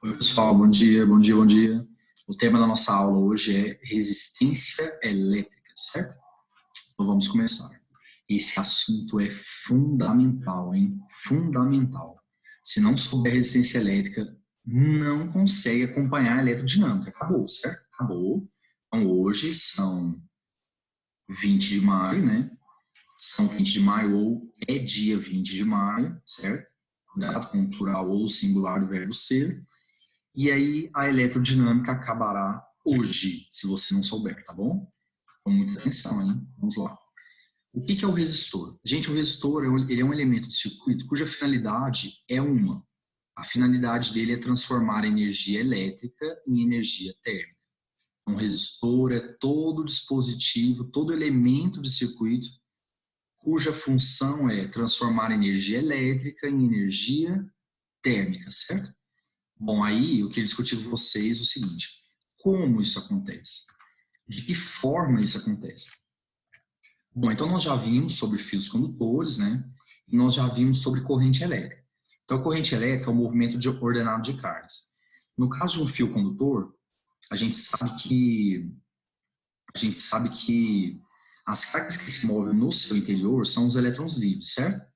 Oi, pessoal, bom dia, bom dia, bom dia. O tema da nossa aula hoje é resistência elétrica, certo? Então vamos começar. Esse assunto é fundamental, hein? Fundamental. Se não souber resistência elétrica, não consegue acompanhar a eletrodinâmica. Acabou, certo? Acabou. Então hoje são 20 de maio, né? São 20 de maio ou é dia 20 de maio, certo? Dado com o plural ou singular do verbo ser. E aí a eletrodinâmica acabará hoje, se você não souber, tá bom? Com muita atenção, hein? Vamos lá. O que é o resistor? Gente, o resistor ele é um elemento de circuito cuja finalidade é uma. A finalidade dele é transformar a energia elétrica em energia térmica. Um resistor é todo dispositivo, todo elemento de circuito cuja função é transformar a energia elétrica em energia térmica, certo? Bom, aí eu queria discutir com vocês o seguinte: como isso acontece? De que forma isso acontece? Bom, então nós já vimos sobre fios condutores, né? E nós já vimos sobre corrente elétrica. Então, a corrente elétrica é o movimento ordenado de cargas. No caso de um fio condutor, a gente sabe que as cargas que se movem no seu interior são os elétrons livres, certo?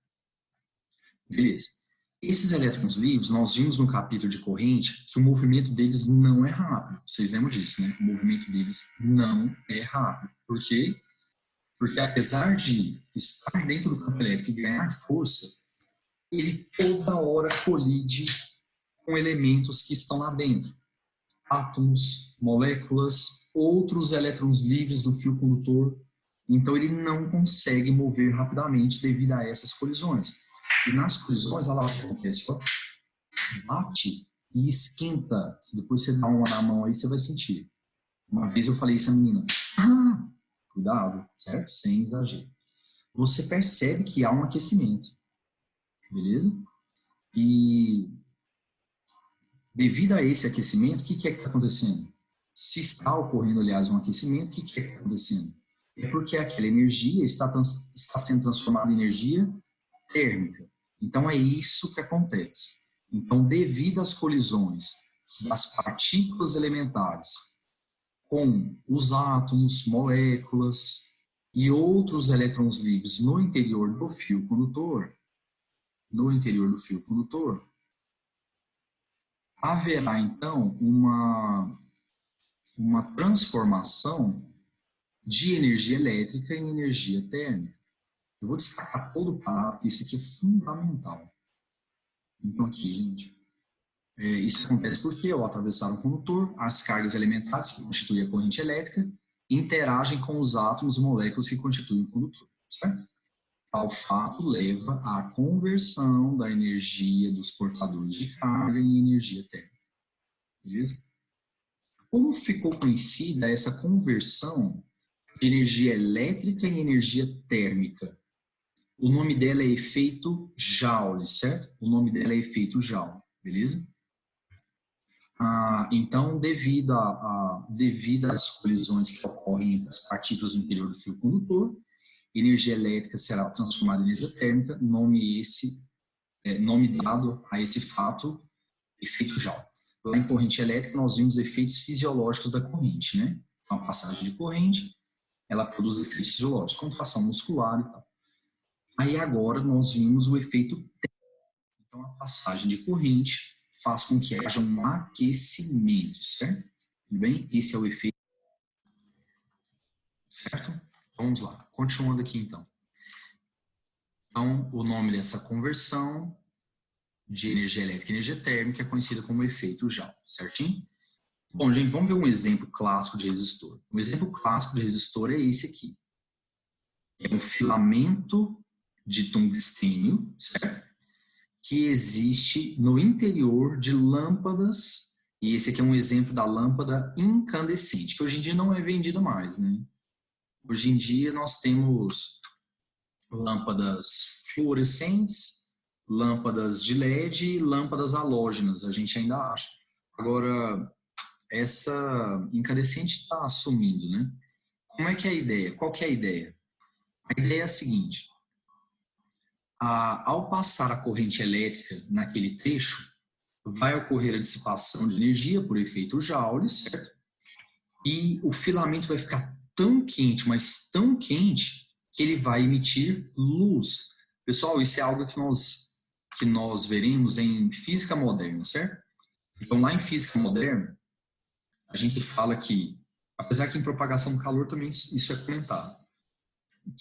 Beleza. Esses elétrons livres, nós vimos no capítulo de corrente que o movimento deles não é rápido. Vocês lembram disso, né? O movimento deles não é rápido. Por quê? Porque apesar de estar dentro do campo elétrico e ganhar força, ele toda hora colide com elementos que estão lá dentro. Átomos, moléculas, outros elétrons livres do fio condutor. Então ele não consegue mover rapidamente devido a essas colisões. E nas colisões, olha lá o que acontece, ó. Bate e esquenta. Se depois você dá uma na mão aí, você vai sentir. Uma vez eu falei isso à menina. Cuidado, certo? Sem exagero. Você percebe que há um aquecimento. Beleza? E devido a esse aquecimento, o que é que está acontecendo? Se está ocorrendo, aliás, um aquecimento, o que é que está acontecendo? É porque aquela energia está sendo transformada em energia térmica. Então, é isso que acontece. Então, devido às colisões das partículas elementares com os átomos, moléculas e outros elétrons livres no interior do fio condutor, haverá, então, uma transformação de energia elétrica em energia térmica. Eu vou destacar todo o parágrafo, porque isso aqui é fundamental. Então, aqui, gente, isso acontece porque, ao atravessar um condutor, as cargas elementares que constituem a corrente elétrica interagem com os átomos e moléculas que constituem o condutor, certo? Tal fato leva à conversão da energia dos portadores de carga em energia térmica. Beleza? Como ficou conhecida essa conversão de energia elétrica em energia térmica? O nome dela é efeito Joule, certo? O nome dela é efeito Joule, beleza? Então, devido às colisões que ocorrem entre as partículas no interior do fio condutor, energia elétrica será transformada em energia térmica, nome dado a esse fato, efeito Joule. Lá em corrente elétrica, nós vimos efeitos fisiológicos da corrente, né? Então, a passagem de corrente, ela produz efeitos fisiológicos, contração muscular e tal. Aí agora nós vimos o efeito térmico. Então, a passagem de corrente faz com que haja um aquecimento, certo? Tudo bem? Esse é o efeito, certo? Vamos lá, continuando aqui então. Então, o nome dessa conversão de energia elétrica em energia térmica é conhecida como efeito Joule, certinho? Bom, gente, vamos ver um exemplo clássico de resistor. Um exemplo clássico de resistor é esse aqui. É um filamento de tungstênio, certo? Que existe no interior de lâmpadas, e esse aqui é um exemplo da lâmpada incandescente, que hoje em dia não é vendida mais, né? Hoje em dia nós temos lâmpadas fluorescentes, lâmpadas de LED e lâmpadas halógenas, a gente ainda acha. Agora, essa incandescente está sumindo, né? Como é que é a ideia? Qual que é a ideia? A ideia é a seguinte: ao passar a corrente elétrica naquele trecho, vai ocorrer a dissipação de energia por efeito Joule, certo? E o filamento vai ficar tão quente, mas tão quente, que ele vai emitir luz. Pessoal, isso é algo que nós veremos em física moderna, certo? Então, lá em física moderna, a gente fala que, apesar que em propagação do calor também isso é comentado,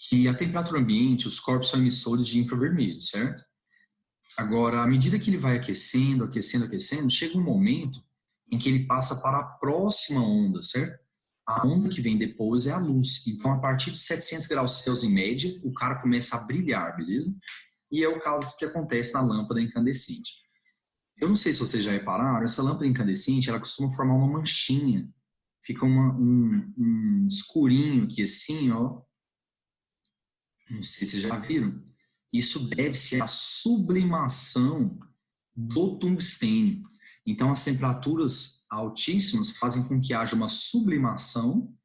que a temperatura ambiente, os corpos são emissores de infravermelho, certo? Agora, à medida que ele vai aquecendo, aquecendo, aquecendo, chega um momento em que ele passa para a próxima onda, certo? A onda que vem depois é a luz. Então, a partir de 700 graus Celsius em média, o cara começa a brilhar, beleza? E é o caso que acontece na lâmpada incandescente. Eu não sei se vocês já repararam, essa lâmpada incandescente, ela costuma formar uma manchinha. Fica um escurinho aqui assim, ó. Não sei se vocês já viram. Isso deve-se à sublimação do tungstênio. Então, as temperaturas altíssimas fazem com que haja uma sublimação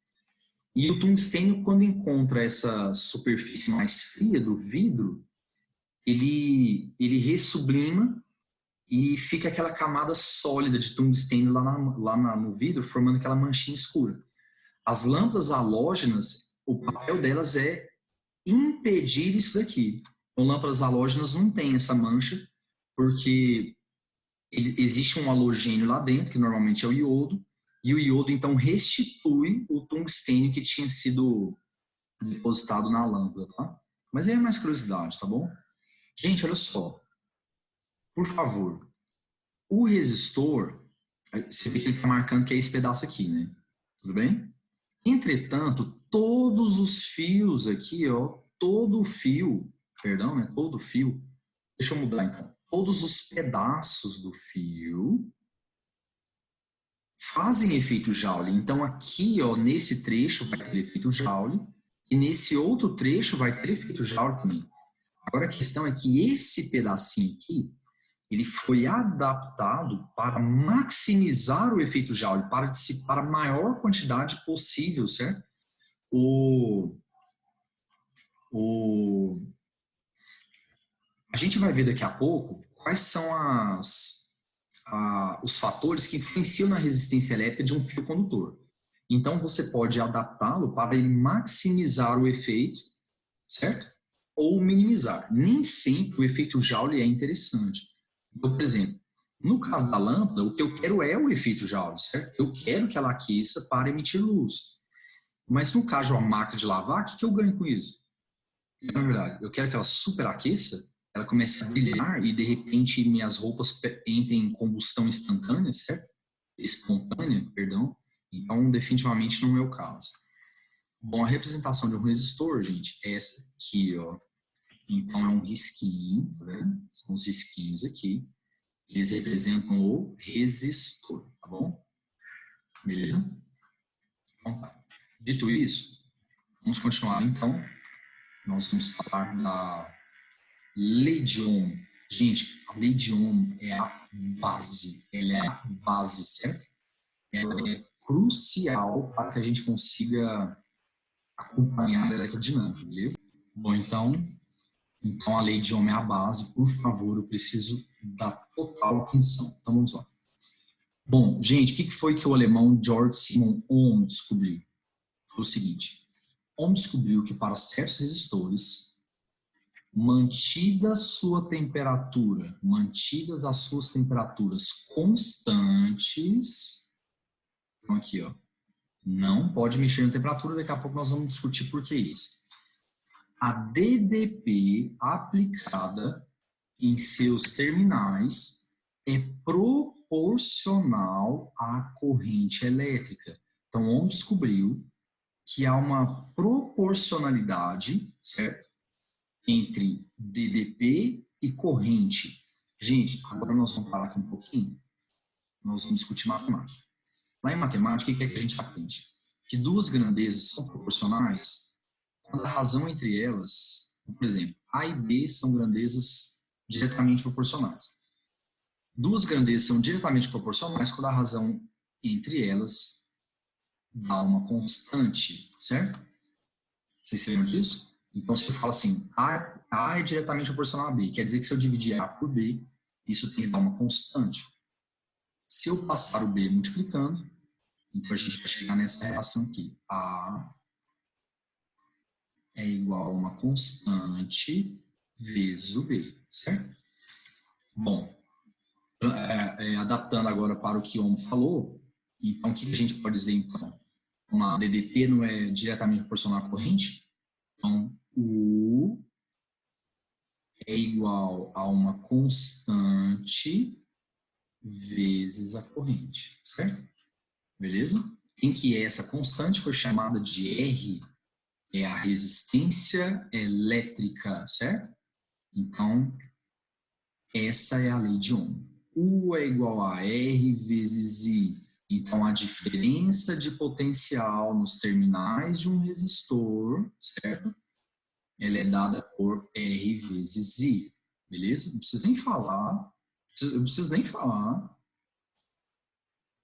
e o tungstênio, quando encontra essa superfície mais fria do vidro, ele ressublima e fica aquela camada sólida de tungstênio lá no vidro, formando aquela manchinha escura. As lâmpadas halógenas, o papel delas é impedir isso daqui. Então, lâmpadas halógenas não têm essa mancha, porque existe um halogênio lá dentro, que normalmente é o iodo, e o iodo, então, restitui o tungstênio que tinha sido depositado na lâmpada, tá? Mas aí é mais curiosidade, tá bom? Gente, olha só. Por favor, o resistor, você vê que ele está marcando que é esse pedaço aqui, né? Tudo bem? Entretanto, todos os fios aqui, ó, todo fio, deixa eu mudar então. Todos os pedaços do fio fazem efeito Joule. Então aqui, ó, nesse trecho vai ter efeito Joule e nesse outro trecho vai ter efeito Joule também. Agora a questão é que esse pedacinho aqui, ele foi adaptado para maximizar o efeito Joule, para dissipar a maior quantidade possível, certo? A gente vai ver daqui a pouco quais são os fatores que influenciam na resistência elétrica de um fio condutor. Então, você pode adaptá-lo para ele maximizar o efeito, certo? Ou minimizar. Nem sempre o efeito Joule é interessante. Então, por exemplo, no caso da lâmpada, o que eu quero é o efeito Joule, certo? Eu quero que ela aqueça para emitir luz. Mas no caso de uma máquina de lavar, o que eu ganho com isso? Na verdade, eu quero que ela superaqueça, ela comece a brilhar e de repente minhas roupas entrem em combustão instantânea, certo? Espontânea, perdão. Então, definitivamente não é o caso. Bom, a representação de um resistor, gente, é essa aqui, ó. Então, é um risquinho, tá vendo? São os risquinhos aqui. Eles representam o resistor, tá bom? Beleza? Então, tá. Dito isso, vamos continuar, então. Nós vamos falar da lei de Ohm. Gente, a lei de Ohm é a base. Ela é a base, certo? Ela é crucial para que a gente consiga acompanhar a eletrodinâmica, beleza? Bom, então a lei de Ohm é a base. Por favor, eu preciso da total atenção. Então, vamos lá. Bom, gente, o que foi que o alemão Georg Simon Ohm descobriu? Foi o seguinte. Ohm descobriu que para certos resistores, mantidas as suas temperaturas constantes, então aqui, ó, não pode mexer na temperatura, daqui a pouco nós vamos discutir por que isso. A DDP aplicada em seus terminais é proporcional à corrente elétrica. Então, Ohm descobriu que há uma proporcionalidade, certo? Entre DDP e corrente. Gente, agora nós vamos parar aqui um pouquinho. Nós vamos discutir matemática. Lá em matemática, o que é que a gente aprende? Que duas grandezas são proporcionais quando a razão entre elas, por exemplo, A e B são grandezas diretamente proporcionais. Duas grandezas são diretamente proporcionais quando a razão entre elas dá uma constante, certo? Vocês se lembram disso? Então, se eu falo assim, A é diretamente proporcional a B, quer dizer que se eu dividir A por B, isso tem que dar uma constante. Se eu passar o B multiplicando, então a gente vai chegar nessa relação aqui. A é igual a uma constante vezes o B, certo? Bom, adaptando agora para o que o Omo falou, então o que a gente pode dizer então? Uma DDP não é diretamente proporcional à corrente? Então, U é igual a uma constante vezes a corrente, certo? Beleza? Quem que é essa constante? Foi chamada de R, é a resistência elétrica, certo? Então, essa é a lei de Ohm. U é igual a R vezes I. Então, a diferença de potencial nos terminais de um resistor, certo? Ela é dada por R vezes I. Beleza? Não preciso nem falar. Não preciso nem falar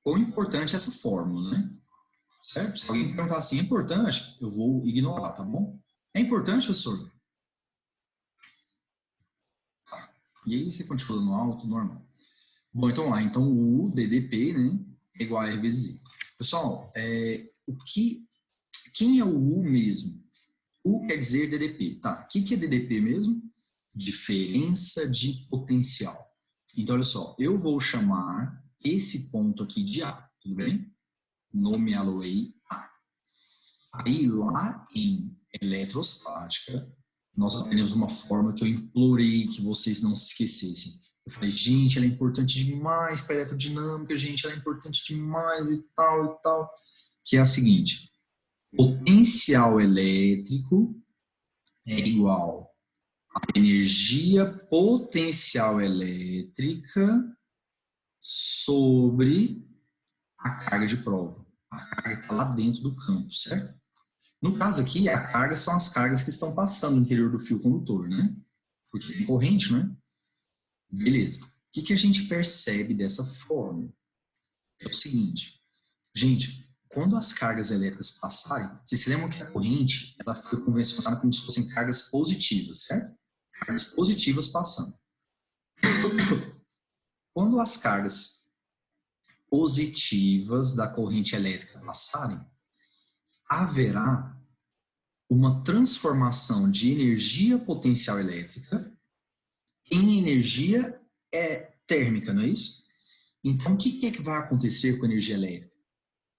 quão importante é essa fórmula, né? Certo? Se alguém perguntar assim, é importante? Eu vou ignorar, tá bom? É importante, professor? Tá. E aí você continua no alto, normal. Bom, então lá. Então, o DDP, né, é igual a R vezes I. Pessoal, quem é o U mesmo? U quer dizer DDP. Tá, o que é DDP mesmo? Diferença de potencial. Então, olha só, eu vou chamar esse ponto aqui de A, tudo bem? Nomeá-lo-ei A. Aí, lá em eletrostática, nós aprendemos uma forma que eu implorei que vocês não se esquecessem. Eu falei, gente, ela é importante demais para a eletrodinâmica, gente, ela é importante demais e tal, que é a seguinte, potencial elétrico é igual a energia potencial elétrica sobre a carga de prova. A carga está lá dentro do campo, certo? No caso aqui, a carga são as cargas que estão passando no interior do fio condutor, né? Porque tem corrente, né? Beleza. O que a gente percebe dessa forma? É o seguinte, gente, quando as cargas elétricas passarem, vocês se lembram que a corrente ela foi convencionada como se fossem cargas positivas, certo? Cargas positivas passando. Quando as cargas positivas da corrente elétrica passarem, haverá uma transformação de energia potencial elétrica em energia térmica, não é isso? Então, o que é que vai acontecer com a energia elétrica?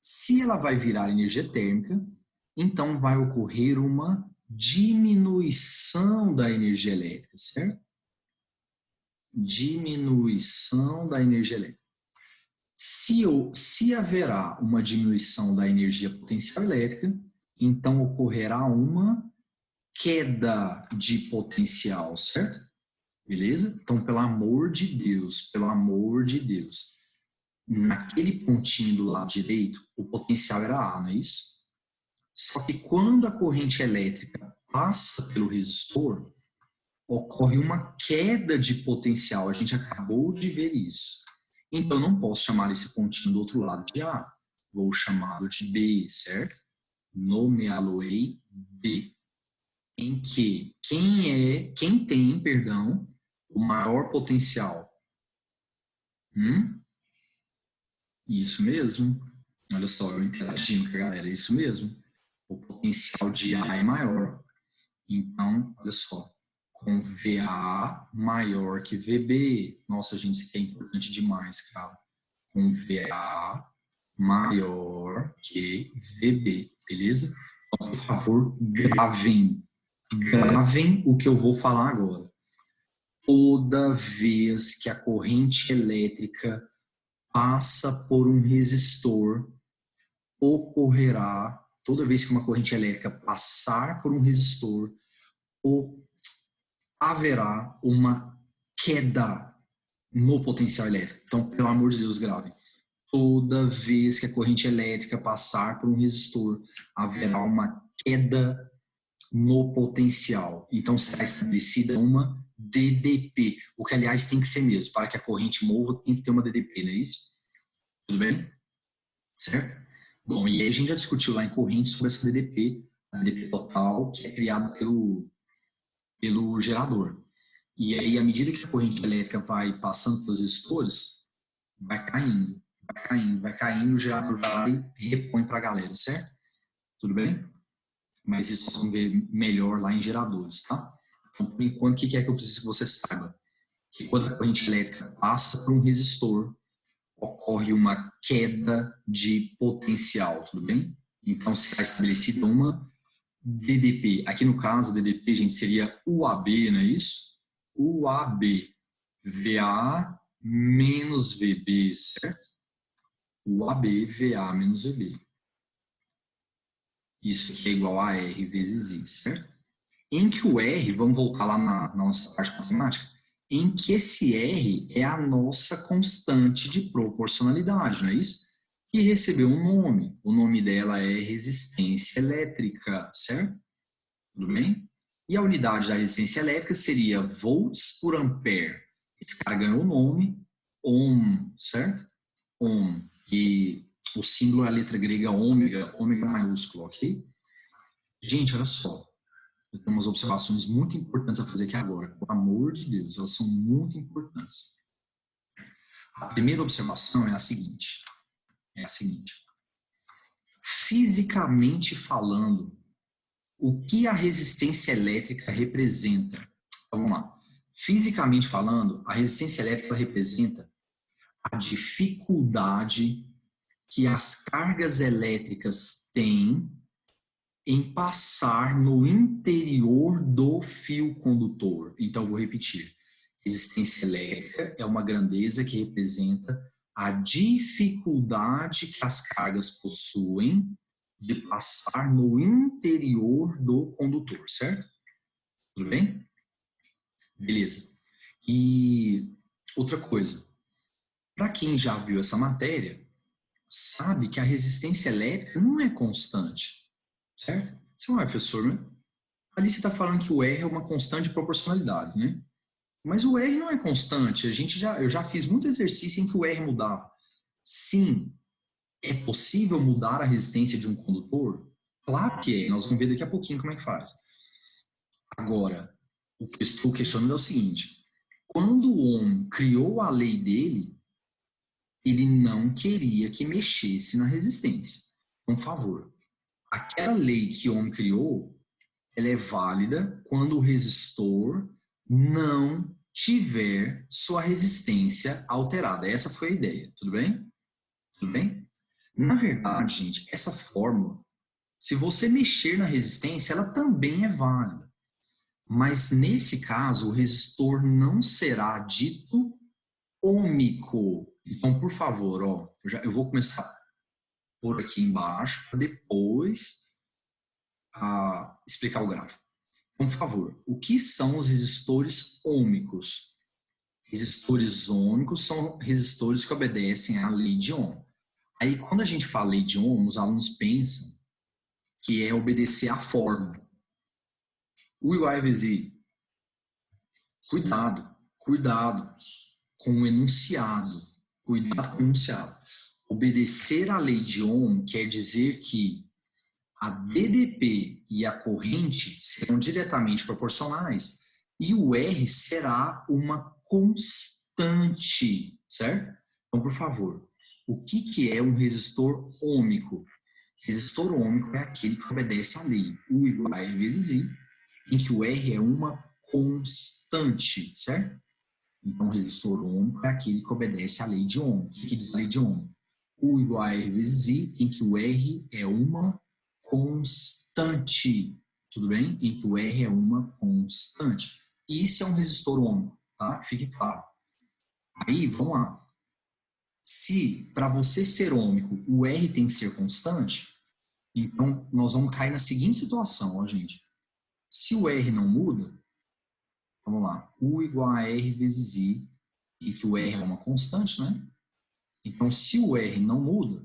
Se ela vai virar energia térmica, então vai ocorrer uma diminuição da energia elétrica, certo? Diminuição da energia elétrica. Se haverá uma diminuição da energia potencial elétrica, então ocorrerá uma queda de potencial, certo? Beleza? Então, pelo amor de Deus, naquele pontinho do lado direito, o potencial era A, não é isso? Só que quando a corrente elétrica passa pelo resistor, ocorre uma queda de potencial. A gente acabou de ver isso. Então, eu não posso chamar esse pontinho do outro lado de A. Vou chamá-lo de B, certo? Nomeá-lo-ei B. Em que quem tem, o maior potencial? Isso mesmo. Olha só, eu interagindo com a galera, é isso mesmo. O potencial de A é maior. Então, olha só, com VA maior que VB. Nossa, gente, isso aqui é importante demais, cara. Com VA maior que VB, beleza? Então, por favor, gravem o que eu vou falar agora. Toda vez que a corrente elétrica passa por um resistor, toda vez que uma corrente elétrica passar por um resistor, haverá uma queda no potencial elétrico. Então, pelo amor de Deus, grave. Toda vez que a corrente elétrica passar por um resistor, haverá uma queda no potencial. Então, será estabelecida uma DDP, o que, aliás, tem que ser mesmo. Para que a corrente mova, tem que ter uma DDP, não é isso? Tudo bem? Certo? Bom, e aí a gente já discutiu lá em corrente sobre essa DDP, a DDP total, que é criada pelo gerador. E aí, à medida que a corrente elétrica vai passando pelos resistores, vai caindo, vai caindo, vai caindo, o gerador vai lá e repõe para a galera, certo? Tudo bem? Mas isso nós vamos ver melhor lá em geradores, tá? Então, por enquanto, o que é que eu preciso que você saiba? Que quando a corrente elétrica passa por um resistor, ocorre uma queda de potencial, tudo bem? Então, será estabelecida uma DDP. Aqui no caso, a DDP, gente, seria UAB, não é isso? UAB. VA menos VB, certo? UAB, VA menos VB. Isso aqui é igual a R vezes I, certo? Em que o R, vamos voltar lá na nossa parte matemática, em que esse R é a nossa constante de proporcionalidade, não é isso? E recebeu um nome. O nome dela é resistência elétrica, certo? Tudo bem? E a unidade da resistência elétrica seria volts por ampere. Esse cara ganhou o nome ohm, certo? Ohm. E o símbolo é a letra grega ômega, ômega maiúsculo, ok? Gente, olha só. Eu tenho umas observações muito importantes a fazer aqui agora. Pelo amor de Deus, elas são muito importantes. A primeira observação é a seguinte. Fisicamente falando, o que a resistência elétrica representa? Então, vamos lá. Fisicamente falando, a resistência elétrica representa a dificuldade que as cargas elétricas têm em passar no interior do fio condutor. Então, vou repetir. Resistência elétrica é uma grandeza que representa a dificuldade que as cargas possuem de passar no interior do condutor, certo? Tudo bem? Beleza. E outra coisa, para quem já viu essa matéria, sabe que a resistência elétrica não é constante, certo? Você não é, professor, né? Ali você está falando que o R é uma constante de proporcionalidade, né? Mas o R não é constante. Eu já fiz muito exercício em que o R mudava. Sim, é possível mudar a resistência de um condutor? Claro que é. Nós vamos ver daqui a pouquinho como é que faz. Agora, o que eu estou questionando é o seguinte. Quando o Ohm criou a lei dele, ele não queria que mexesse na resistência. Por favor, aquela lei que Ohm criou, ela é válida quando o resistor não tiver sua resistência alterada. Essa foi a ideia, tudo bem? Tudo bem? Na verdade, gente, essa fórmula, se você mexer na resistência, ela também é válida. Mas nesse caso, o resistor não será dito ômico. Então, por favor, ó, eu vou começar por aqui embaixo, para depois explicar o gráfico. Então, por favor, o que são os resistores ômicos? Resistores ômicos são resistores que obedecem à lei de Ohm. Aí, quando a gente fala lei de Ohm, os alunos pensam que é obedecer à fórmula. U igual a vezes I. Cuidado com o enunciado. Cuidado com o enunciado. Obedecer à lei de Ohm quer dizer que a DDP e a corrente serão diretamente proporcionais e o R será uma constante, certo? Então, por favor, o que é um resistor ômico? Resistor ômico é aquele que obedece à lei U igual a R vezes I, em que o R é uma constante, certo? Então, o resistor ômico é aquele que obedece à lei de Ohm. O que diz a lei de Ohm? U igual a R vezes I, em que o R é uma constante, tudo bem? Em que o R é uma constante. Isso é um resistor ômico, tá? Fique claro. Aí, vamos lá. Se, para você ser ômico, o R tem que ser constante, então nós vamos cair na seguinte situação, ó, gente. Se o R não muda, vamos lá, U igual a R vezes I, e que o R é uma constante, né? Então, se o R não muda,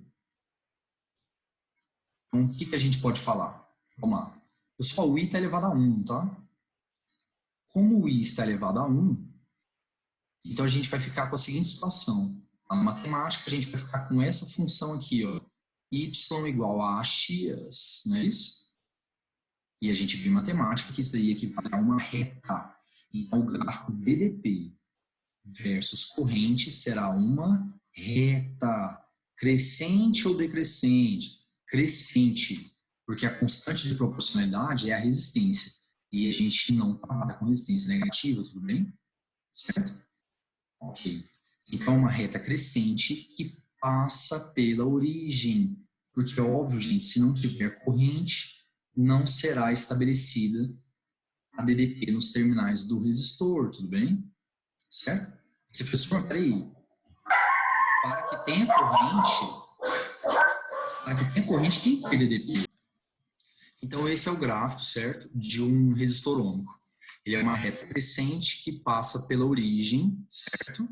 então o que a gente pode falar? Vamos lá. Pessoal, o I está elevado a 1, tá? Como o I está elevado a 1, então a gente vai ficar com a seguinte situação. Na matemática, a gente vai ficar com essa função aqui, ó. Y igual a x, não é isso? E a gente viu em matemática que isso daí equivale a uma reta. Então, o gráfico DDP versus corrente será uma reta crescente ou decrescente? Crescente, porque a constante de proporcionalidade é a resistência. E a gente não trabalha com resistência negativa, tudo bem? Certo? Ok. Então, uma reta crescente que passa pela origem. Porque é óbvio, gente, se não tiver corrente, não será estabelecida a DDP nos terminais do resistor, tudo bem? Certo? Esse professor, peraí, para que tenha corrente tem que ter DDP. Então, esse é o gráfico, certo? De um resistor ômico. Ele é uma reta crescente que passa pela origem, certo?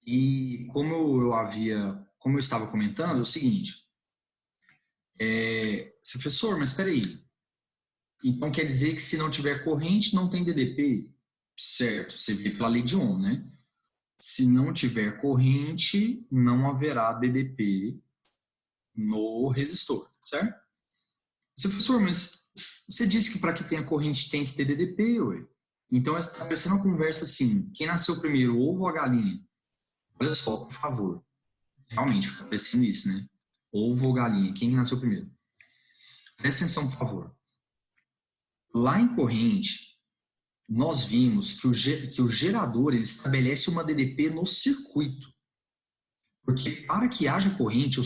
E como eu estava comentando, é o seguinte, professor, mas espera aí, então quer dizer que se não tiver corrente, não tem DDP? Certo, você vê pela lei de Ohm, né? Se não tiver corrente, não haverá DDP no resistor, certo? Professor, mas você disse que para que tenha corrente tem que ter DDP, ué? Então está parecendo uma conversa assim, quem nasceu primeiro, o ovo ou a galinha? Olha só, por favor. Realmente, fica parecendo isso, né? Ovo ou galinha, quem nasceu primeiro? Presta atenção, por favor. Lá em corrente, nós vimos que o gerador ele estabelece uma DDP no circuito. Porque para que haja corrente,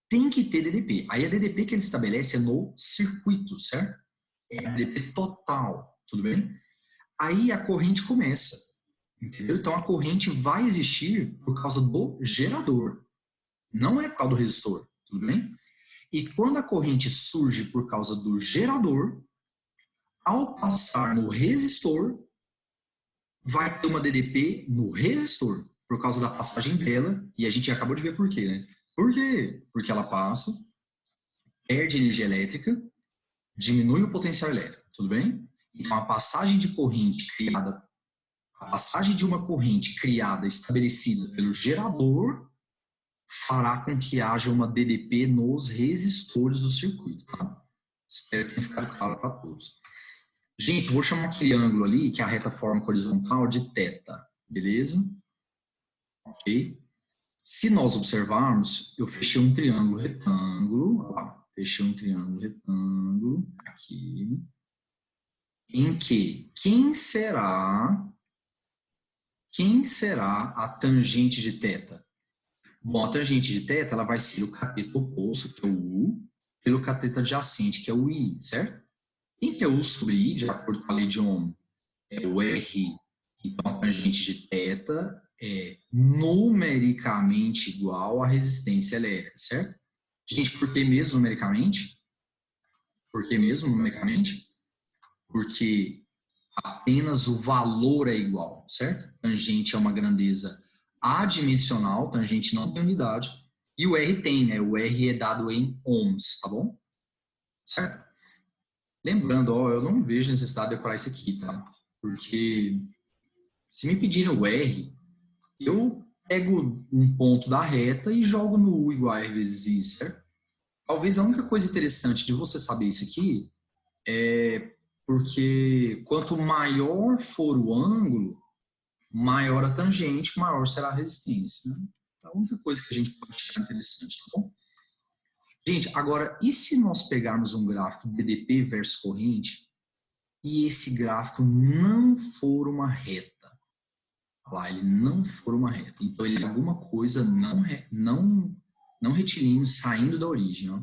tem que ter DDP. Aí a DDP que ele estabelece é no circuito, certo? É a DDP total, tudo bem? Aí a corrente começa, entendeu? Então a corrente vai existir por causa do gerador, não é por causa do resistor, tudo bem? E quando a corrente surge por causa do gerador, ao passar no resistor, vai ter uma DDP no resistor, por causa da passagem dela, e a gente acabou de ver por quê, né? Por quê? Porque ela passa, perde energia elétrica, diminui o potencial elétrico, tudo bem? Então a passagem de uma corrente criada, estabelecida pelo gerador, fará com que haja uma DDP nos resistores do circuito, tá? Espero que tenha ficado claro para todos. Gente, vou chamar aquele ângulo ali, que é a reta forma horizontal, de θ, beleza? Ok? Se nós observarmos, eu fechei um triângulo retângulo, fechei um triângulo retângulo aqui, em que quem será a tangente de θ? Bom, a tangente de θ ela vai ser o cateto oposto, que é o U, pelo cateto adjacente, que é o I, certo? Quem que é U sobre I, de acordo com a lei de Ohm? É o R. Então, a tangente de θ é numericamente igual à resistência elétrica, certo? Gente, por que mesmo numericamente? Por que mesmo numericamente? Porque apenas o valor é igual, certo? Tangente é uma grandeza adimensional, tangente não tem unidade, e o R tem, né? O R é dado em ohms, tá bom? Certo? Lembrando, eu não vejo necessidade de decorar isso aqui, tá? Porque se me pedirem o R, eu pego um ponto da reta e jogo no U igual a R vezes I, certo? Talvez a única coisa interessante de você saber isso aqui é porque quanto maior for o ângulo, maior a tangente, maior será a resistência. Né? A única coisa que a gente pode tirar interessante, tá bom? Gente, agora, e se nós pegarmos um gráfico DDP versus corrente e esse gráfico não for uma reta? Lá, ele não for uma reta. Então, ele é alguma coisa não retilíneo saindo da origem. Ó.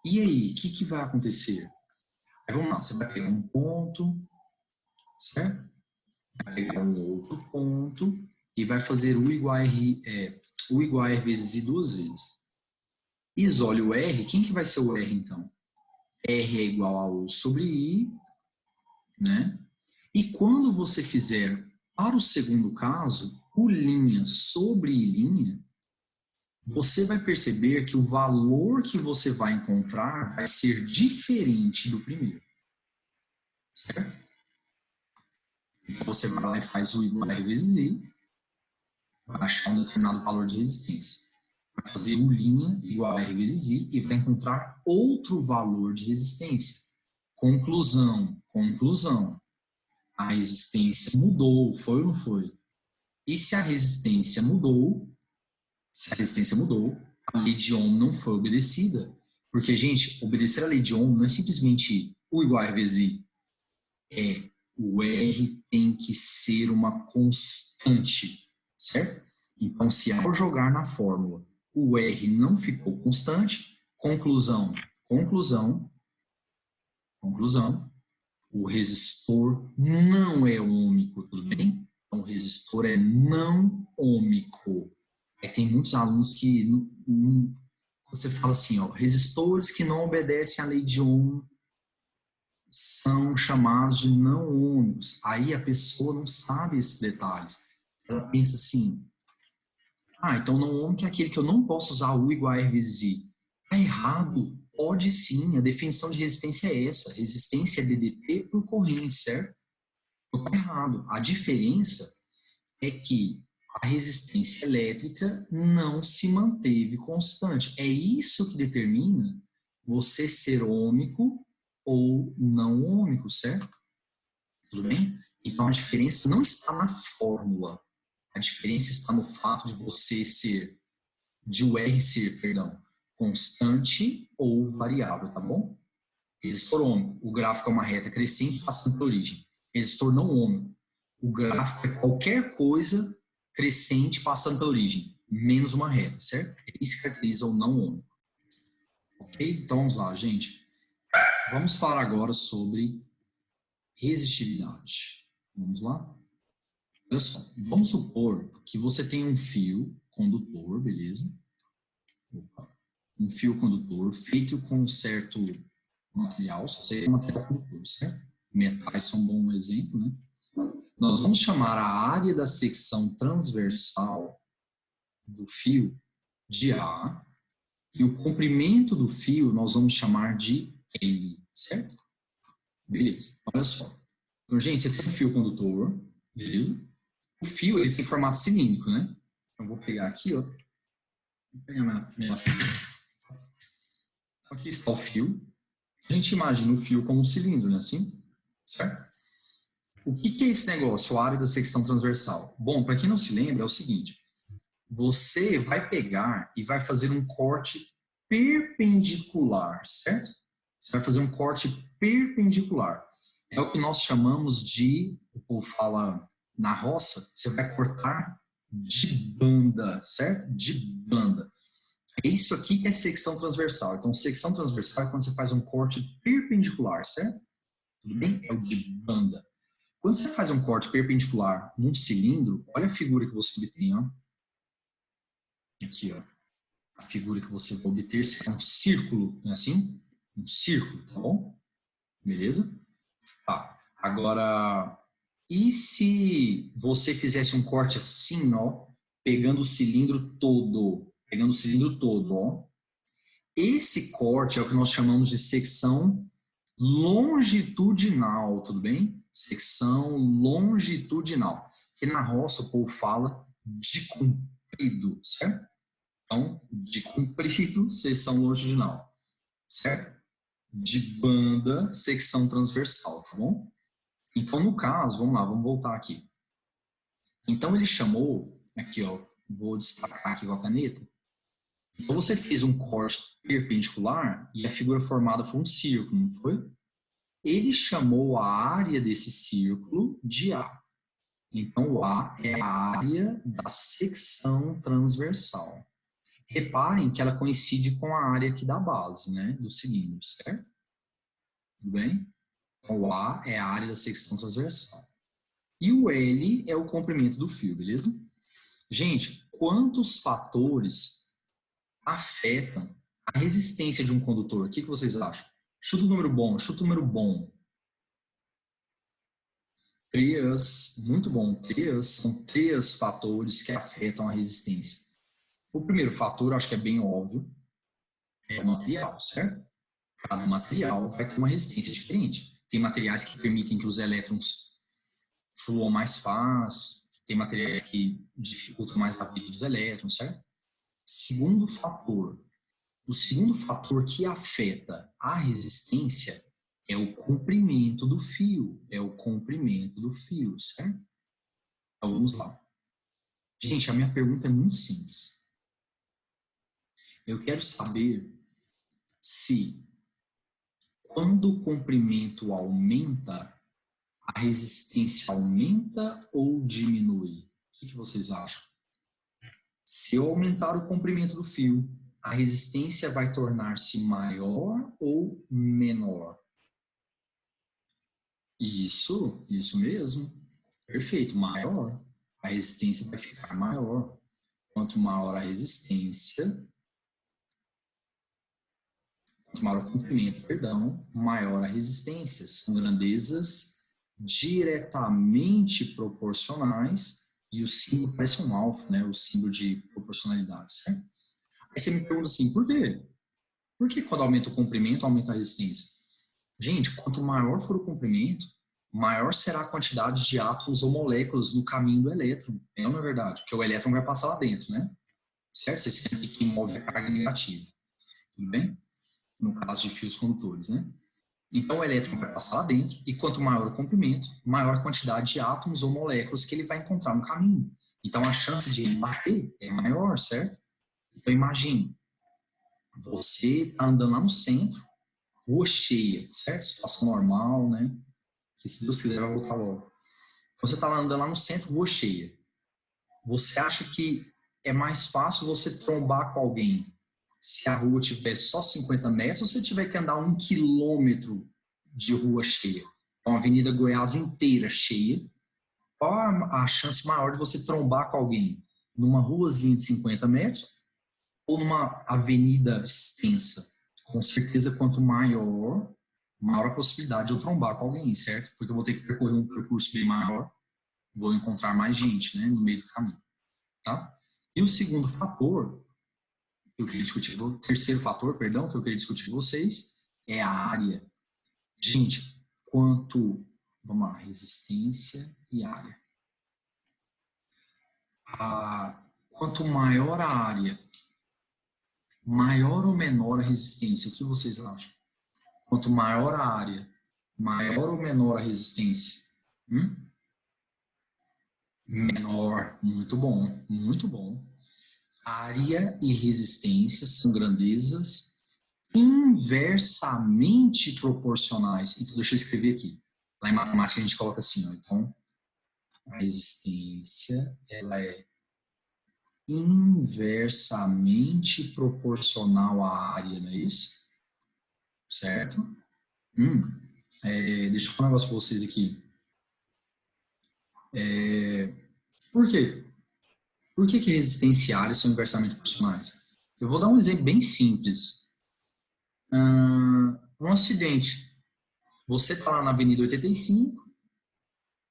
E aí, o que vai acontecer? Aí, vamos lá, você vai pegar um ponto, certo? Vai pegar um outro ponto e vai fazer U igual a R vezes I duas vezes. Isole o R, quem que vai ser o R, então? R é igual a U sobre I, né? E quando você fizer, para o segundo caso, U' sobre I', você vai perceber que o valor que você vai encontrar vai ser diferente do primeiro. Certo? Então, você vai lá e faz U igual a R vezes I, vai achar um determinado valor de resistência. Vai fazer U' igual a R vezes I e vai encontrar outro valor de resistência. Conclusão. A resistência mudou, foi ou não foi? E se a resistência mudou, Se a resistência mudou, a lei de Ohm não foi obedecida. Porque, gente, obedecer a lei de Ohm não é simplesmente U igual a R vezes I. O R tem que ser uma constante, certo? Então, se ao jogar na fórmula o R não ficou constante, conclusão, o resistor não é ômico, tudo bem? Então, o resistor é não ômico. Tem muitos alunos que você fala assim, ó, resistores que não obedecem à lei de Ohm são chamados de não ômicos. Aí a pessoa não sabe esses detalhes. Ela pensa assim, então não ômico é aquele que eu não posso usar U igual a R vezes I. Tá errado. Pode sim, a definição de resistência é essa. Resistência é DDP por corrente, certo? Não tá errado. A diferença é que a resistência elétrica não se manteve constante. É isso que determina você ser ômico ou não ômico, certo? Tudo bem? Então a diferença não está na fórmula. A diferença está no fato de você ser, de o R ser, perdão, constante ou variável, tá bom? Resistor ômico, o gráfico é uma reta crescente passando por origem. Resistor não ômico, o gráfico é qualquer coisa crescente passando pela origem, menos uma reta, certo? Isso que caracteriza o não ômico. Ok? Então vamos lá, gente. Vamos falar agora sobre resistividade. Vamos lá? Olha só, vamos supor que você tem um fio condutor, beleza? Um fio condutor feito com um certo material, só sei material condutor, certo? Metais são um bom exemplo, né? Nós vamos chamar a área da secção transversal do fio de A e o comprimento do fio nós vamos chamar de L, certo? Beleza, olha só. Então, gente, você tem um fio condutor, beleza? O fio ele tem formato cilíndrico, né? Eu vou pegar aqui, ó. Vou pegar minha figura. Aqui está o fio. A gente imagina o fio como um cilindro, né? Assim, certo? O que é esse negócio, a área da secção transversal? Bom, para quem não se lembra, é o seguinte. Você vai pegar e vai fazer um corte perpendicular, certo? Você vai fazer um corte perpendicular. É o que nós chamamos de, o povo fala na roça, você vai cortar de banda, certo? De banda. É isso aqui que é secção transversal. Então, secção transversal é quando você faz um corte perpendicular, certo? Tudo bem? É o de banda. Quando você faz um corte perpendicular num cilindro, olha a figura que você obtém, ó. Aqui, ó. A figura que você vai obter será um círculo, não é assim? Um círculo, tá bom? Beleza? Tá. Agora, e se você fizesse um corte assim, ó, pegando o cilindro todo, ó. Esse corte é o que nós chamamos de secção longitudinal, tudo bem? Secção longitudinal. E na roça o povo fala de comprido, certo? Então, de comprido, secção longitudinal, certo? De banda, secção transversal, tá bom? Então, no caso, vamos lá, vamos voltar aqui. Então, ele chamou, aqui ó, vou destacar aqui com a caneta. Então, você fez um corte perpendicular e a figura formada foi um círculo, não foi? Ele chamou a área desse círculo de A. Então, o A é a área da secção transversal. Reparem que ela coincide com a área aqui da base, né, do cilindro, certo? Tudo bem? Então, o A é a área da secção transversal. E o L é o comprimento do fio, beleza? Gente, quantos fatores afetam a resistência de um condutor? O que vocês acham? Chuta o número bom, chuta o número bom. 3, muito bom. 3, são 3 fatores que afetam a resistência. O primeiro fator, acho que é bem óbvio, é o material, certo? Cada material vai ter uma resistência diferente. Tem materiais que permitem que os elétrons fluam mais fácil, tem materiais que dificultam mais a vida dos elétrons, certo? Segundo fator. O segundo fator que afeta a resistência é o comprimento do fio. É o comprimento do fio, certo? Então vamos lá. Gente, a minha pergunta é muito simples. Eu quero saber se, quando o comprimento aumenta, a resistência aumenta ou diminui? O que vocês acham? Se eu aumentar o comprimento do fio, a resistência vai tornar-se maior ou menor? Isso mesmo. Perfeito, maior. A resistência vai ficar maior. Quanto maior a resistência, quanto maior o comprimento, perdão, maior a resistência. São grandezas diretamente proporcionais e o símbolo parece um alfa, né? O símbolo de proporcionalidade, certo? Aí você me pergunta assim, por quê? Por que quando aumenta o comprimento, aumenta a resistência? Gente, quanto maior for o comprimento, maior será a quantidade de átomos ou moléculas no caminho do elétron. É ou não é verdade? Porque o elétron vai passar lá dentro, né? Certo? Você sente que quem move a carga negativa. Tudo bem? No caso de fios condutores, né? Então o elétron vai passar lá dentro e quanto maior o comprimento, maior a quantidade de átomos ou moléculas que ele vai encontrar no caminho. Então a chance de ele bater é maior, certo? Então imagine, você está andando lá no centro, rua cheia, certo? Situação normal, né? Que se Deus quiser vai voltar logo. Você está andando lá no centro, rua cheia. Você acha que é mais fácil você trombar com alguém se a rua tiver só 50 metros ou se tiver que andar 1 quilômetro de rua cheia? Então, a Avenida Goiás inteira cheia. Qual a chance maior de você trombar com alguém? Numa ruazinha de 50 metros ou numa avenida extensa? Com certeza, quanto maior a possibilidade de eu trombar com alguém, certo? Porque eu vou ter que percorrer um percurso bem maior, vou encontrar mais gente, né, no meio do caminho, tá? E o segundo fator, que eu queria discutir, o terceiro fator, perdão, que eu queria discutir com vocês, é a área. Gente, vamos lá, resistência e área. Quanto maior a área, maior ou menor a resistência? O que vocês acham? Quanto maior a área, maior ou menor a resistência? Menor. Muito bom, muito bom. Área e resistência são grandezas inversamente proporcionais. Então, deixa eu escrever aqui. Lá em matemática a gente coloca assim, ó. Então, a resistência, ela é inversamente proporcional à área, não é isso? Certo? Deixa eu falar um negócio para vocês aqui. Por quê? Por que resistência e área são inversamente proporcionais? Eu vou dar um exemplo bem simples. Um acidente. Você está lá na Avenida 85. A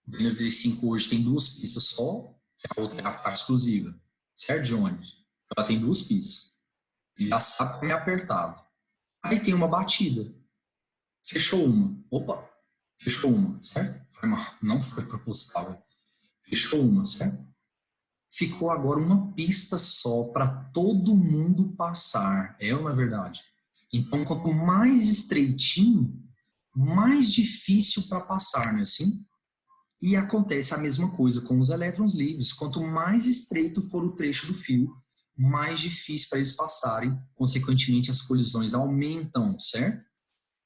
Avenida 85 hoje tem 2 pistas só, a outra é a faixa exclusiva. Certo, de ônibus? Ela tem 2 pistas. E já sabe como é apertado. Aí tem uma batida. Fechou uma. Opa! Fechou uma, certo? Foi mal. Não foi proposital. Fechou uma, certo? Ficou agora uma pista só para todo mundo passar. É ou não é verdade? Então, quanto mais estreitinho, mais difícil para passar, não é assim? E acontece a mesma coisa com os elétrons livres. Quanto mais estreito for o trecho do fio, mais difícil para eles passarem. Consequentemente, as colisões aumentam, certo?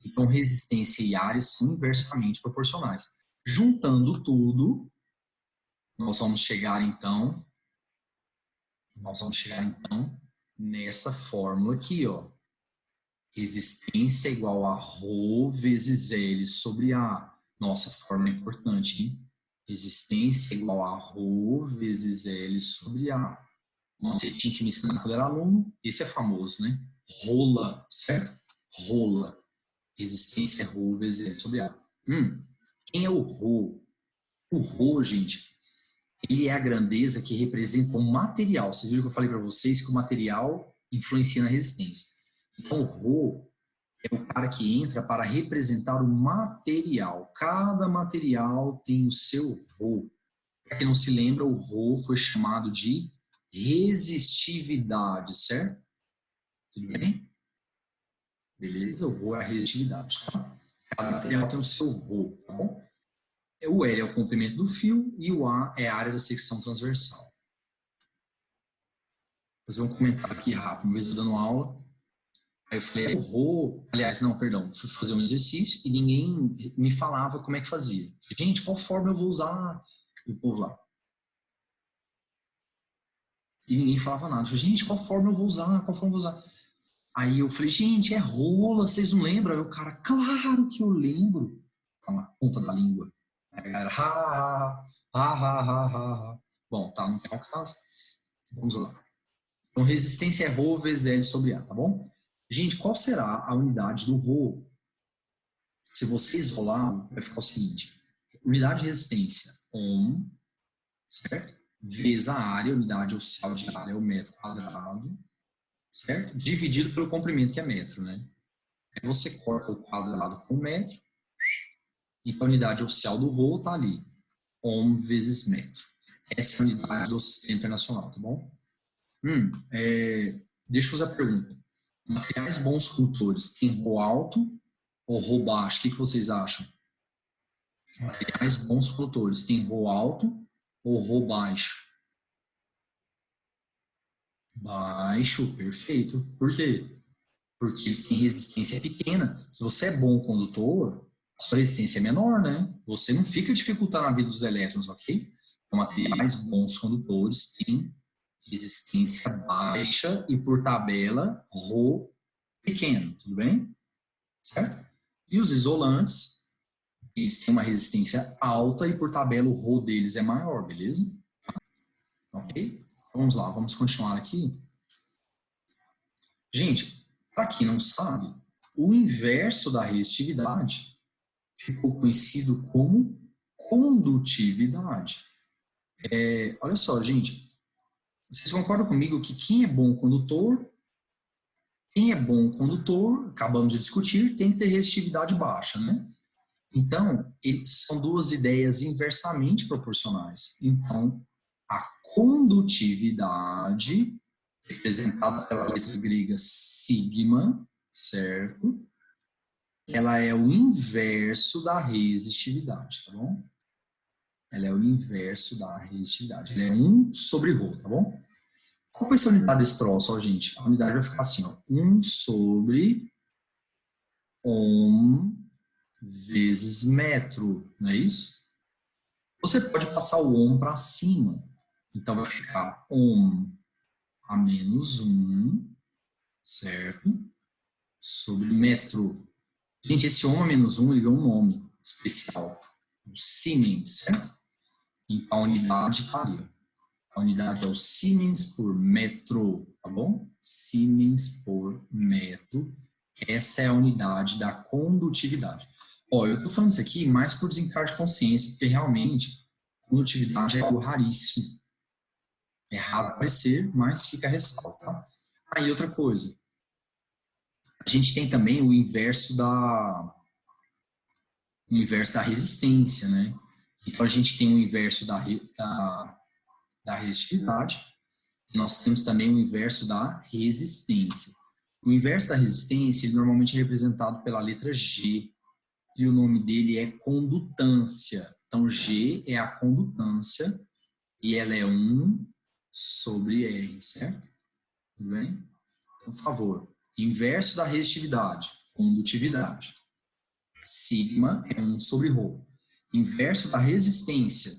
Então, resistência e área são inversamente proporcionais. Juntando tudo, nós vamos chegar então nessa fórmula aqui, ó. Resistência é igual a ρ vezes L sobre A. Nossa, fórmula é importante, hein? Resistência é igual a ρ vezes L sobre A. Você tinha que me ensinar quando era aluno. Esse é famoso, né? Rola, certo? Rola. Resistência é ρ vezes L sobre A. Quem é o ρ? O ρ, gente, ele é a grandeza que representa o material. Vocês viram que eu falei para vocês que o material influencia na resistência. Então, o ρ é o cara que entra para representar o material. Cada material tem o seu ρ. Para quem não se lembra, o ρ foi chamado de resistividade, certo? Tudo bem? Beleza? O ρ é a resistividade, tá? Cada material tem o seu ρ, tá bom? O L é o comprimento do fio e o A é a área da secção transversal. fazer um comentário aqui rápido. Uma vez eu dando aula, aí eu falei, eu vou... Aliás, não, perdão. Fui fazer um exercício e ninguém me falava como é que fazia. Gente, qual forma eu vou usar? E o povo lá. E ninguém falava nada. Eu falei, gente, qual forma eu vou usar? Qual forma eu vou usar? Aí eu falei, gente, é rola, vocês não lembram? Aí o cara, claro que eu lembro. Tá na ponta da língua. Aí a galera, ha, ha, ha, ha, ha, ha. Bom, tá, não é o caso. Vamos lá. Então, resistência é ρ vezes L sobre A, tá bom? Gente, qual será a unidade do ρ? Se você isolar, vai ficar o seguinte. Unidade de resistência, ohm, certo? Vezes a área, unidade oficial de área é o metro quadrado, certo? Dividido pelo comprimento, que é metro, né? Aí você corta o quadrado com metro, e a unidade oficial do ρ está ali, ohm vezes metro. Essa é a unidade do sistema internacional, tá bom? Deixa eu fazer a pergunta. Materiais bons condutores têm ρ alto ou ρ baixo? O que vocês acham? Materiais bons condutores têm ρ alto ou ρ baixo? Baixo, perfeito. Por quê? Porque eles têm resistência pequena. Se você é bom condutor, a sua resistência é menor, né? Você não fica dificultando a vida dos elétrons, ok? Então, materiais bons condutores têm resistência baixa e, por tabela, ρ pequeno, tudo bem? Certo? E os isolantes, eles têm uma resistência alta e, por tabela, o ρ deles é maior, beleza? Ok? Vamos lá, vamos continuar aqui. Gente, para quem não sabe, o inverso da resistividade ficou conhecido como condutividade. Olha só, gente, vocês concordam comigo que quem é bom condutor, acabamos de discutir, tem que ter resistividade baixa, né? Então, são duas ideias inversamente proporcionais. Então, a condutividade, representada pela letra grega sigma, certo? Ela é o inverso da resistividade, tá bom? Ela é o inverso da resistividade. Ela é 1 sobre ρ, tá bom? Qual vai ser a unidade desse troço, ó, gente? A unidade vai ficar assim, ó. 1 sobre ohm vezes metro, não é isso? Você pode passar o ohm para cima. Então, vai ficar ohm a menos 1, certo? Sobre metro. Gente, esse ohm a menos 1, ele ganhou um nome especial. O Siemens, certo? Então, a unidade está ali. A unidade é o Siemens por metro, tá bom? Siemens por metro. Essa é a unidade da condutividade. Ó, eu estou falando isso aqui mais por desencargo de consciência, porque realmente condutividade é algo raríssimo. É raro aparecer, mas fica a ressalva, tá? Aí, outra coisa. A gente tem também o inverso da resistência, né? Então, a gente tem o inverso da resistividade, e nós temos também o inverso da resistência. O inverso da resistência, ele normalmente é representado pela letra G, e o nome dele é condutância. Então, G é a condutância, e ela é 1 sobre R, certo? Tudo bem? Então, por favor, inverso da resistividade, condutividade. Sigma é 1 sobre ρ. Inverso da resistência,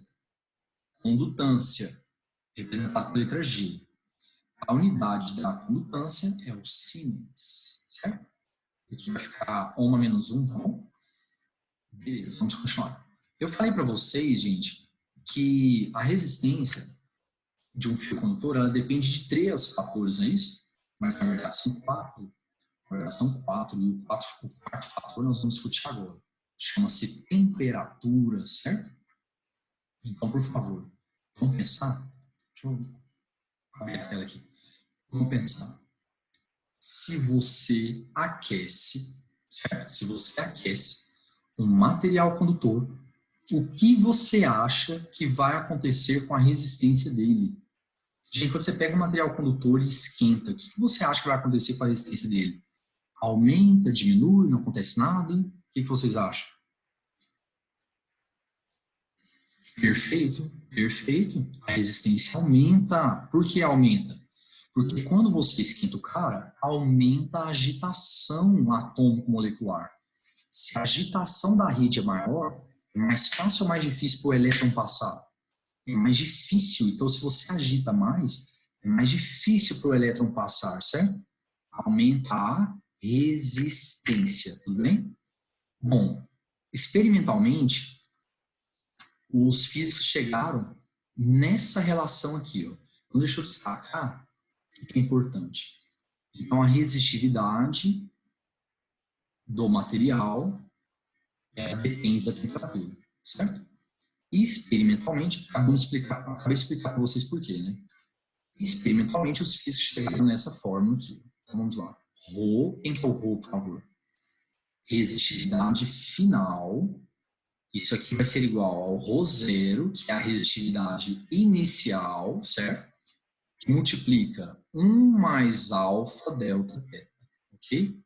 condutância, representado pela letra G. A unidade da condutância é o Siemens, certo? Aqui vai ficar ohm menos 1, tá bom? Beleza, vamos continuar. Eu falei para vocês, gente, que a resistência de um fio condutor, ela depende de 3 fatores, não é isso? Mas na verdade são 4. Na verdade são 4, e o quarto fator nós vamos discutir agora. Chama-se temperatura, certo? Então, por favor, vamos pensar? Deixa eu abrir a tela aqui. Vamos pensar. Se você aquece, certo? Se você aquece um material condutor, o que você acha que vai acontecer com a resistência dele? Gente, quando você pega um material condutor e esquenta, o que você acha que vai acontecer com a resistência dele? Aumenta, diminui, não acontece nada? O que vocês acham? Perfeito, perfeito. A resistência aumenta. Por que aumenta? Porque quando você esquenta o cara, aumenta a agitação atômico-molecular. Se a agitação da rede é maior, é mais fácil ou mais difícil para o elétron passar? É mais difícil. Então, se você agita mais, é mais difícil para o elétron passar, certo? Aumenta a resistência, tudo bem? Bom, experimentalmente, os físicos chegaram nessa relação aqui, ó. Então, deixa eu destacar o que é importante. Então, a resistividade do material depende da temperatura, certo? E experimentalmente, acabei de explicar para vocês por quê, né? Experimentalmente, os físicos chegaram nessa fórmula aqui. Então, vamos lá. Rho, quem que é o Rho, por favor? Resistividade final. Isso aqui vai ser igual ao Rho0, que é a resistividade inicial, certo? Que multiplica 1 mais alfa delta teta, ok?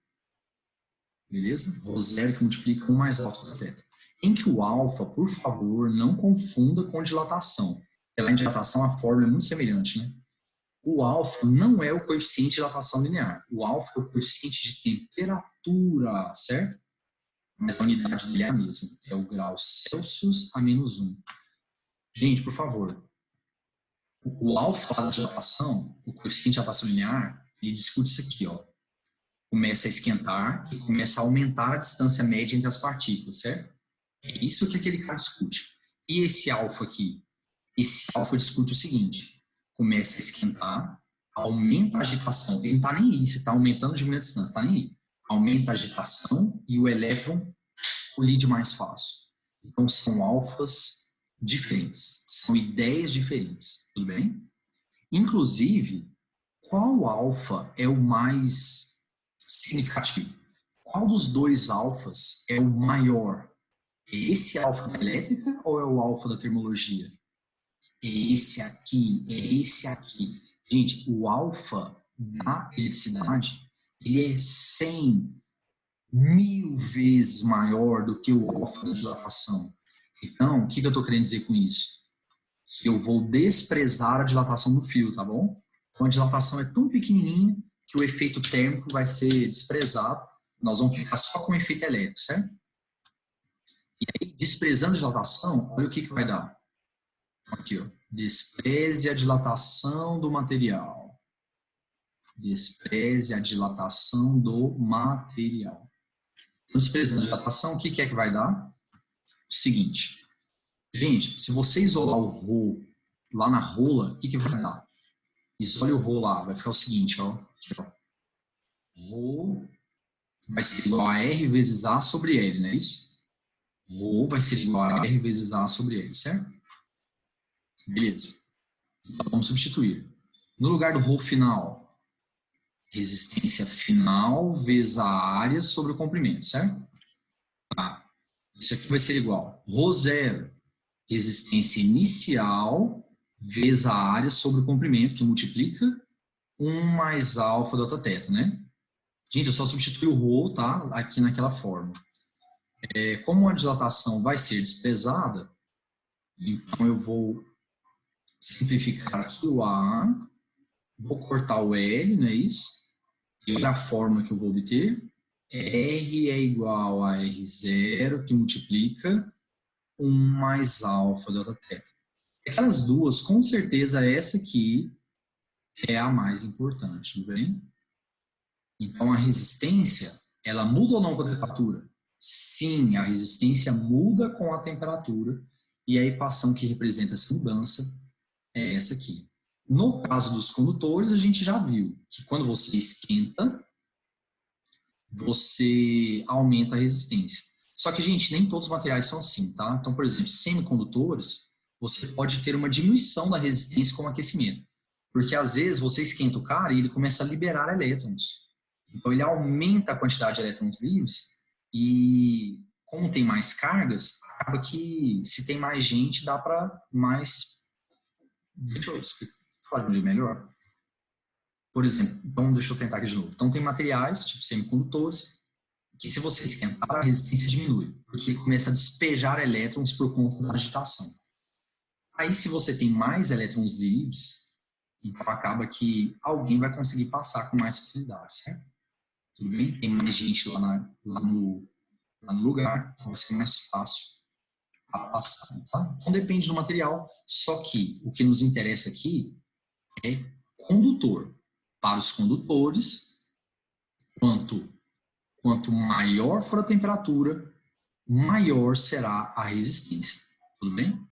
Beleza? Rho0 que multiplica 1 mais alfa delta teta. Em que o alfa, por favor, não confunda com dilatação. Pela dilatação, a fórmula é muito semelhante, né? O alfa não é o coeficiente de dilatação linear. O alfa é o coeficiente de temperatura, certo? Mas a unidade dele é a mesma. É o grau Celsius a -1. Gente, por favor. O alfa da dilatação, o coeficiente de dilatação linear, ele discute isso aqui, ó. Começa a esquentar e começa a aumentar a distância média entre as partículas, certo? É isso que aquele cara discute. E esse alfa aqui? Esse alfa discute o seguinte: começa a esquentar, aumenta a agitação. Ele não está nem aí, se está aumentando ou diminuindo a distância, está nem aí. Aumenta a agitação e o elétron colide mais fácil. Então, são alfas diferentes, são ideias diferentes, tudo bem? Inclusive, qual alfa é o mais significativo? Qual dos dois alfas é o maior? É esse alfa da elétrica ou é o alfa da termologia? É esse aqui, é esse aqui. Gente, o alfa da eletricidade, ele é 100.000 vezes maior do que o alfa da dilatação. Então, o que eu estou querendo dizer com isso? Que eu vou desprezar a dilatação do fio, tá bom? Então, a dilatação é tão pequenininha que o efeito térmico vai ser desprezado. Nós vamos ficar só com o efeito elétrico, certo? E aí, desprezando a dilatação, olha o que vai dar. Aqui, ó. Despreze a dilatação do material. Despreze a dilatação do material. Então, desprezando a dilatação, o que é que vai dar? O seguinte. Gente, se você isolar o Rho lá na rola, o que vai dar? Isole o Rho lá, vai ficar o seguinte, ó. Aqui, ó. Rho vai ser igual a R vezes A sobre L, não é isso? Rho vai ser igual a R vezes A sobre L, certo? Beleza. Então, vamos substituir. No lugar do Rho final, resistência final vezes a área sobre o comprimento, certo? Tá. Isso aqui vai ser igual. Rho0, resistência inicial vezes a área sobre o comprimento, que multiplica 1 mais alfa delta teta, né? Gente, eu só substituí o Rho, tá? Aqui naquela forma. Como a dilatação vai ser desprezada, então eu vou simplificar aqui o A, vou cortar o L, não é isso? E olha a fórmula que eu vou obter. R é igual a R0, que multiplica 1 mais alfa delta teta. Aquelas duas, com certeza, essa aqui é a mais importante, tudo bem? Então, a resistência, ela muda ou não com a temperatura? Sim, a resistência muda com a temperatura e a equação que representa essa mudança é essa aqui. No caso dos condutores, a gente já viu que quando você esquenta, você aumenta a resistência. Só que, gente, nem todos os materiais são assim, tá? Então, por exemplo, semicondutores, você pode ter uma diminuição da resistência com o aquecimento. Porque, às vezes, você esquenta o cara e ele começa a liberar elétrons. Então, ele aumenta a quantidade de elétrons livres e, como tem mais cargas, acaba que, se tem mais gente, dá para mais... Deixa eu explicar melhor. Por exemplo, então, deixa eu tentar aqui de novo. Então, tem materiais, tipo semicondutores, que se você esquentar, a resistência diminui, porque ele começa a despejar elétrons por conta da agitação. Aí, se você tem mais elétrons livres, Então, acaba que alguém vai conseguir passar com mais facilidade, certo? Tudo bem? Tem mais gente lá no lugar, então vai ser mais fácil a passar, tá? Então, depende do material, só que o que nos interessa aqui é condutor. Para os condutores, quanto maior for a temperatura, maior será a resistência. Tudo bem?